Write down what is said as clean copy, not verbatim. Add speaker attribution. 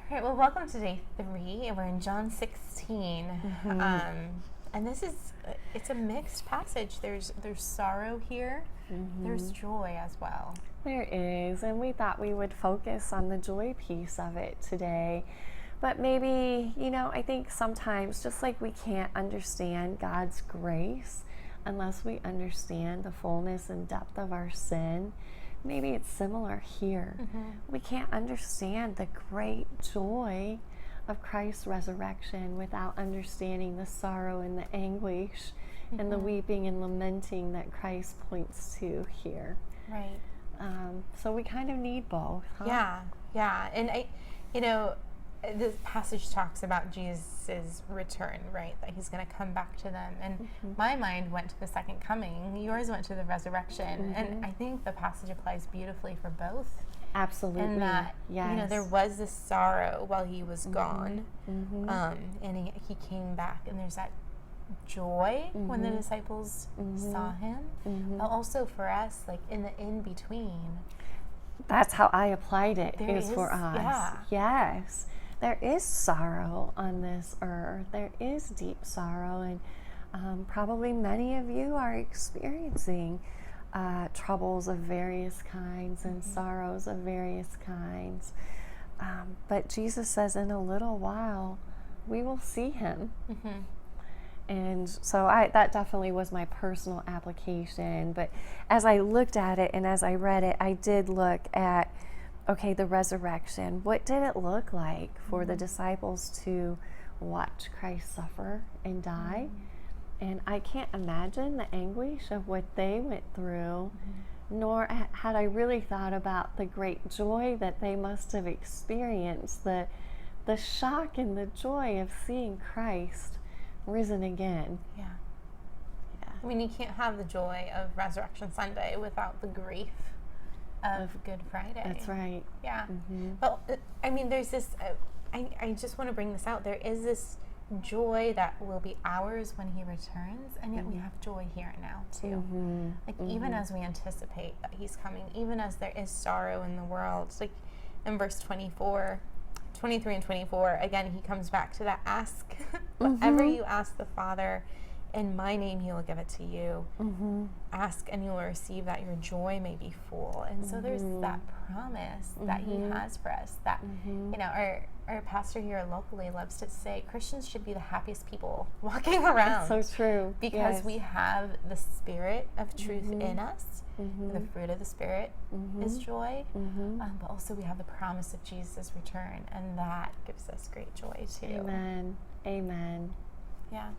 Speaker 1: All right, well, welcome to day 3, and we're in John 16. And this is, it's a mixed passage. There's sorrow here. There's joy as well.
Speaker 2: There is, and we thought we would focus on the joy piece of it today. But maybe, I think sometimes, just like we can't understand God's grace unless we understand the fullness and depth of our sin, maybe it's similar here. We can't understand the great joy of Christ's resurrection without understanding the sorrow and the anguish and the weeping and lamenting that Christ points to here.
Speaker 1: Right.
Speaker 2: So we kind of need both. Huh?
Speaker 1: Yeah. And this passage talks about Jesus' return, right? That he's going to come back to them. And my mind went to the second coming. Yours went to the resurrection. And I think the passage applies beautifully for both.
Speaker 2: Absolutely.
Speaker 1: And that,
Speaker 2: yes.
Speaker 1: there was this sorrow while he was gone. And he came back. And there's that joy when the disciples saw him. But also for us, like in the in-between.
Speaker 2: That's how I applied it, is for us.
Speaker 1: Yeah.
Speaker 2: Yes. There is sorrow on this earth. There is deep sorrow, and probably many of you are experiencing troubles of various kinds and sorrows of various kinds. But Jesus says in a little while, we will see him. And so that definitely was my personal application. But as I looked at it and as I read it, I did look at, the resurrection. What did it look like for the disciples to watch Christ suffer and die? And I can't imagine the anguish of what they went through, nor had I really thought about the great joy that they must have experienced, the shock and the joy of seeing Christ risen again.
Speaker 1: Yeah. I mean, you can't have the joy of Resurrection Sunday without the grief of Good Friday.
Speaker 2: That's right.
Speaker 1: Yeah. Well, I mean, there's this, I just want to bring this out. There is this joy that will be ours when he returns, and yet we have joy here and now too. Even as we anticipate that he's coming, even as there is sorrow in the world, like in verse 23 and 24, again, he comes back to that ask. Whatever you ask the Father in my name, he will give it to you. Ask and you will receive, that your joy may be full. And so there's that promise that he has for us, that our pastor here locally loves to say Christians should be the happiest people walking around.
Speaker 2: That's so true.
Speaker 1: Because we have the Spirit of truth in us. The fruit of the Spirit is joy, but also we have the promise of Jesus' return, and that gives us great joy too.
Speaker 2: Amen.
Speaker 1: Yeah.